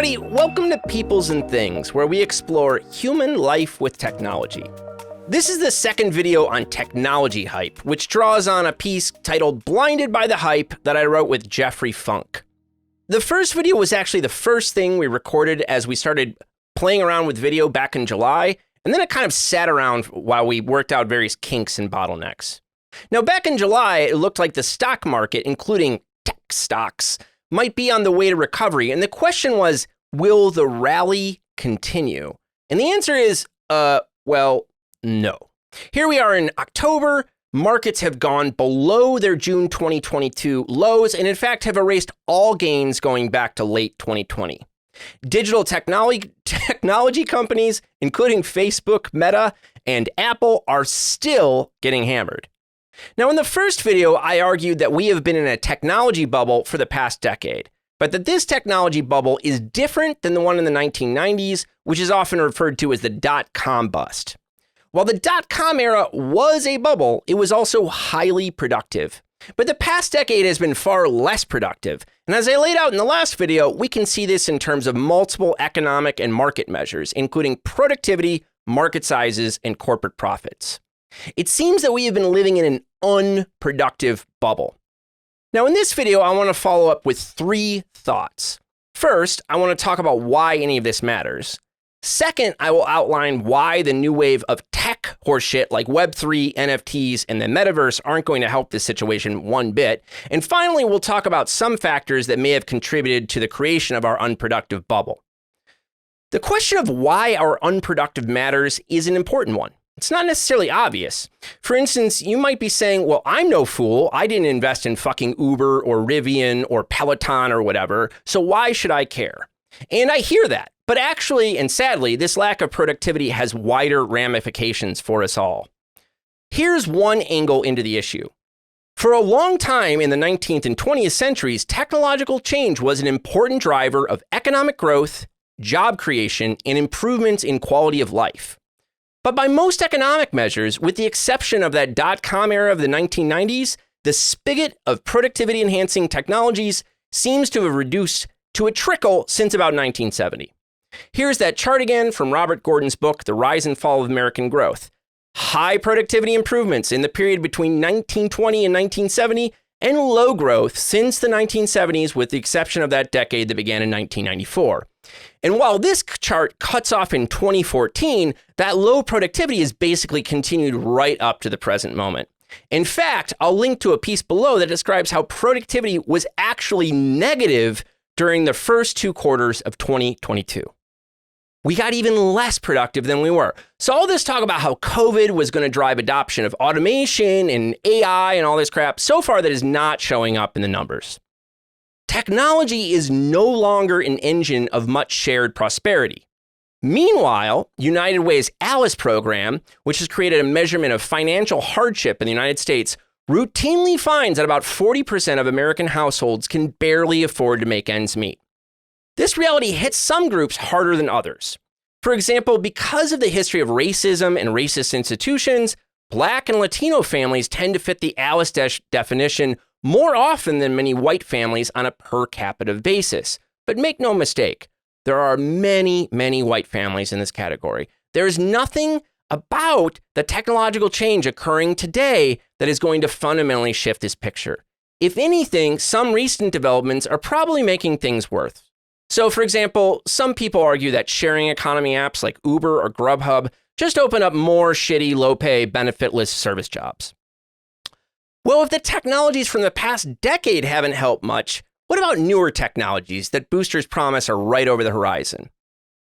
everybody, welcome to Peoples and Things, where we explore human life with technology. This is the second video on technology hype, which draws on a piece titled Blinded by the Hype that I wrote with Jeffrey Funk. The first video was actually the first thing we recorded as we started playing around with video back in July, and then it kind of sat around while we worked out various kinks and bottlenecks. Now, back in July, it looked like the stock market, including tech stocks, might be on the way to recovery, and the question was, will the rally continue? And the answer is, well, no. Here we are in October. Markets have gone below their June 2022 lows, and in fact have erased all gains going back to late 2020. Digital technology companies, including Facebook, Meta, and Apple, are still getting hammered. Now, in the first video, I argued that we have been in a technology bubble for the past decade, but that this technology bubble is different than the one in the 1990s, which is often referred to as the dot-com bust. While the dot-com era was a bubble, it was also highly productive. But the past decade has been far less productive. And as I laid out in the last video, we can see this in terms of multiple economic and market measures, including productivity, market sizes, and corporate profits. It seems that we have been living in an unproductive bubble. Now, in this video, I want to follow up with 3 thoughts. First, I want to talk about why any of this matters. Second, I will outline why the new wave of tech horseshit like Web3, NFTs, and the metaverse aren't going to help this situation one bit. And finally, we'll talk about some factors that may have contributed to the creation of our unproductive bubble. The question of why our unproductive matters is an important one. It's not necessarily obvious. For instance, you might be saying, well, I'm no fool. I didn't invest in fucking Uber or Rivian or Peloton or whatever, so why should I care? And I hear that. But actually, and sadly, this lack of productivity has wider ramifications for us all. Here's one angle into the issue. For a long time in the 19th and 20th centuries, technological change was an important driver of economic growth, job creation, and improvements in quality of life. But by most economic measures, with the exception of that dot-com era of the 1990s, the spigot of productivity-enhancing technologies seems to have reduced to a trickle since about 1970. Here's that chart again from Robert Gordon's book, The Rise and Fall of American Growth. High productivity improvements in the period between 1920 and 1970, and low growth since the 1970s, with the exception of that decade that began in 1994. And while this chart cuts off in 2014, that low productivity has basically continued right up to the present moment. In fact, I'll link to a piece below that describes how productivity was actually negative during the first 2 quarters of 2022. We got even less productive than we were. So all this talk about how COVID was going to drive adoption of automation and AI and all this crap, so far that is not showing up in the numbers. Technology is no longer an engine of much shared prosperity. Meanwhile, United Way's ALICE program, which has created a measurement of financial hardship in the United States, routinely finds that about 40% of American households can barely afford to make ends meet. This reality hits some groups harder than others. For example, because of the history of racism and racist institutions, Black and Latino families tend to fit the ALICE definition more often than many white families on a per capita basis. But make no mistake, there are many, many white families in this category. There is nothing about the technological change occurring today that is going to fundamentally shift this picture. If anything, some recent developments are probably making things worse. So, for example, some people argue that sharing economy apps like Uber or Grubhub just open up more shitty, low-pay, benefitless service jobs. Well, if the technologies from the past decade haven't helped much, what about newer technologies that boosters promise are right over the horizon?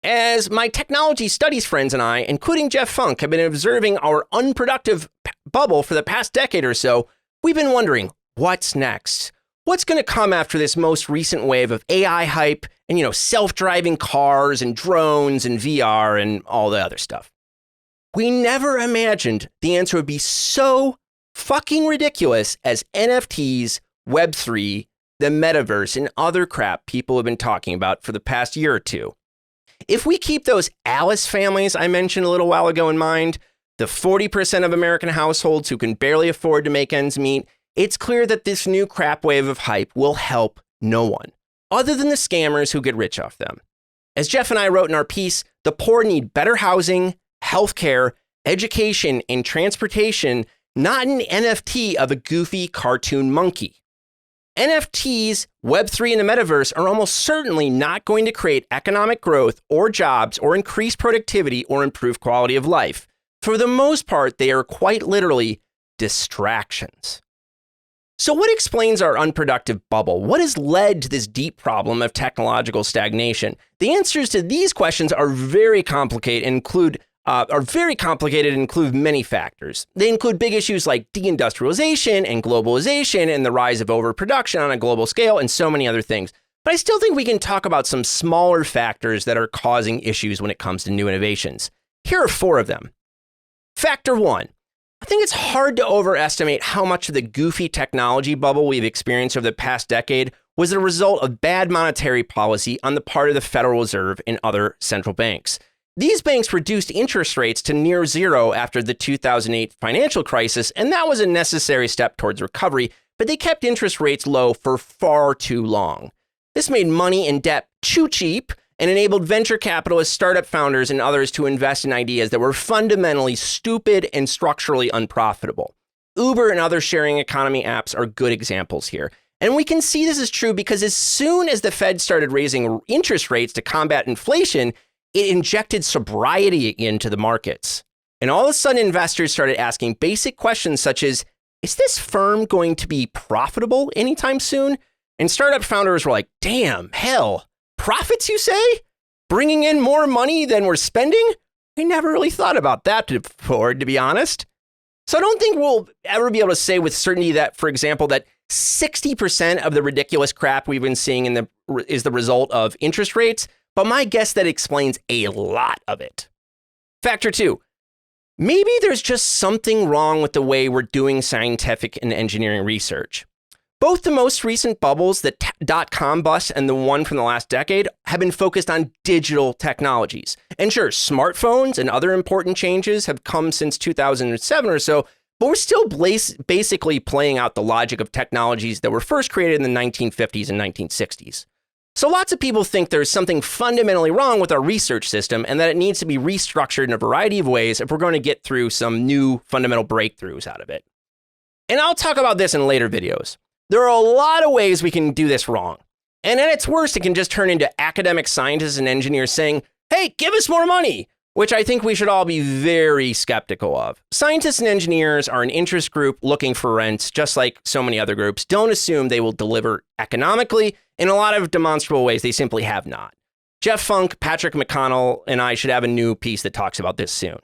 As my technology studies friends and I, including Jeff Funk, have been observing our unproductive bubble for the past decade or so, we've been wondering, what's next? What's going to come after this most recent wave of AI hype and, self-driving cars and drones and VR and all the other stuff? We never imagined the answer would be so fucking ridiculous as NFTs, Web3, the metaverse, and other crap people have been talking about for the past year or two. If we keep those ALICE families I mentioned a little while ago in mind, the 40% of American households who can barely afford to make ends meet, it's clear that this new crap wave of hype will help no one, other than the scammers who get rich off them. As Jeff and I wrote in our piece, the poor need better housing, healthcare, education, and transportation, not an NFT of a goofy cartoon monkey. NFTs, Web3, and the metaverse are almost certainly not going to create economic growth or jobs or increase productivity or improve quality of life. For the most part, they are quite literally distractions. So what explains our unproductive bubble? What has led to this deep problem of technological stagnation? The answers to these questions are very complicated and include many factors. They include big issues like deindustrialization and globalization and the rise of overproduction on a global scale and so many other things. But I still think we can talk about some smaller factors that are causing issues when it comes to new innovations. Here are 4 of them. Factor 1. I think it's hard to overestimate how much of the goofy technology bubble we've experienced over the past decade was the result of bad monetary policy on the part of the Federal Reserve and other central banks. These banks reduced interest rates to near zero after the 2008 financial crisis, and that was a necessary step towards recovery, but they kept interest rates low for far too long. This made money and debt too cheap and enabled venture capitalists, startup founders, and others to invest in ideas that were fundamentally stupid and structurally unprofitable. Uber and other sharing economy apps are good examples here. And we can see this is true because as soon as the Fed started raising interest rates to combat inflation, it injected sobriety into the markets. And all of a sudden, investors started asking basic questions such as, is this firm going to be profitable anytime soon? And startup founders were like, damn, hell, profits, you say? Bringing in more money than we're spending? I never really thought about that before, to be honest. So I don't think we'll ever be able to say with certainty that, for example, that 60% of the ridiculous crap we've been seeing is the result of interest rates, but my guess that explains a lot of it. Factor 2. Maybe there's just something wrong with the way we're doing scientific and engineering research. Both the most recent bubbles, the dot-com bust and the one from the last decade, have been focused on digital technologies. And sure, smartphones and other important changes have come since 2007 or so, but we're still basically playing out the logic of technologies that were first created in the 1950s and 1960s. So lots of people think there's something fundamentally wrong with our research system and that it needs to be restructured in a variety of ways if we're going to get through some new fundamental breakthroughs out of it. And I'll talk about this in later videos. There are a lot of ways we can do this wrong. And at its worst, it can just turn into academic scientists and engineers saying, hey, give us more money, which I think we should all be very skeptical of. Scientists and engineers are an interest group looking for rents, just like so many other groups. Don't assume they will deliver economically. In a lot of demonstrable ways, they simply have not. Jeff Funk, Patrick McConnell, and I should have a new piece that talks about this soon.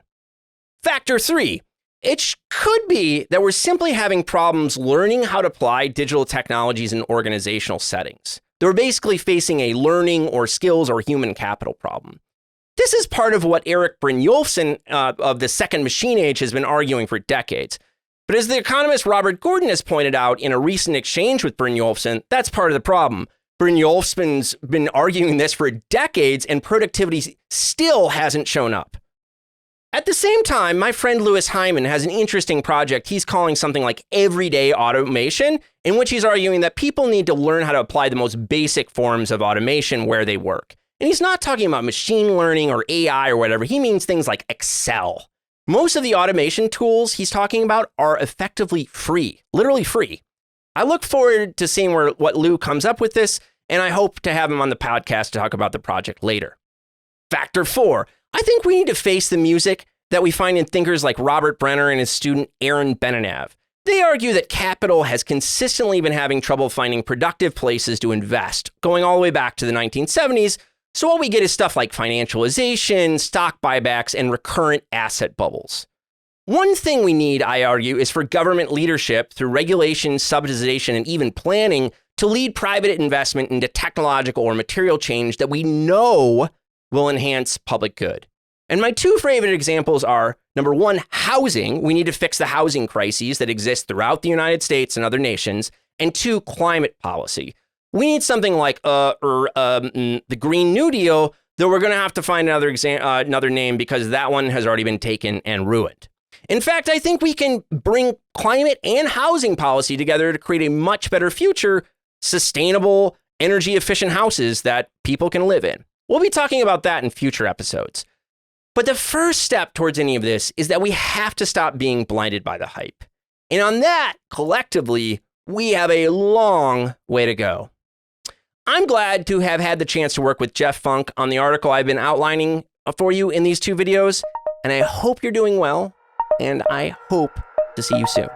Factor 3. It could be that we're simply having problems learning how to apply digital technologies in organizational settings. They're basically facing a learning or skills or human capital problem. This is part of what Eric Brynjolfsson of the second machine age has been arguing for decades. But as the economist Robert Gordon has pointed out in a recent exchange with Brynjolfsson, that's part of the problem. Brynjolfsson's been arguing this for decades and productivity still hasn't shown up. At the same time, my friend Louis Hyman has an interesting project he's calling something like everyday automation, in which he's arguing that people need to learn how to apply the most basic forms of automation where they work. And he's not talking about machine learning or AI or whatever. He means things like Excel. Most of the automation tools he's talking about are effectively free, literally free. I look forward to seeing what Lou comes up with this, and I hope to have him on the podcast to talk about the project later. Factor 4. I think we need to face the music that we find in thinkers like Robert Brenner and his student Aaron Beninav. They argue that capital has consistently been having trouble finding productive places to invest, going all the way back to the 1970s. So what we get is stuff like financialization, stock buybacks, and recurrent asset bubbles. One thing we need, I argue, is for government leadership through regulation, subsidization, and even planning to lead private investment into technological or material change that we know will enhance public good. And my 2 favorite examples are, number 1, housing. We need to fix the housing crises that exist throughout the United States and other nations. And 2, climate policy. We need something like the Green New Deal, though we're going to have to find another name because that one has already been taken and ruined. In fact, I think we can bring climate and housing policy together to create a much better future, sustainable, energy-efficient houses that people can live in. We'll be talking about that in future episodes. But the first step towards any of this is that we have to stop being blinded by the hype. And on that, collectively, we have a long way to go. I'm glad to have had the chance to work with Jeff Funk on the article I've been outlining for you in these two videos, and I hope you're doing well, and I hope to see you soon.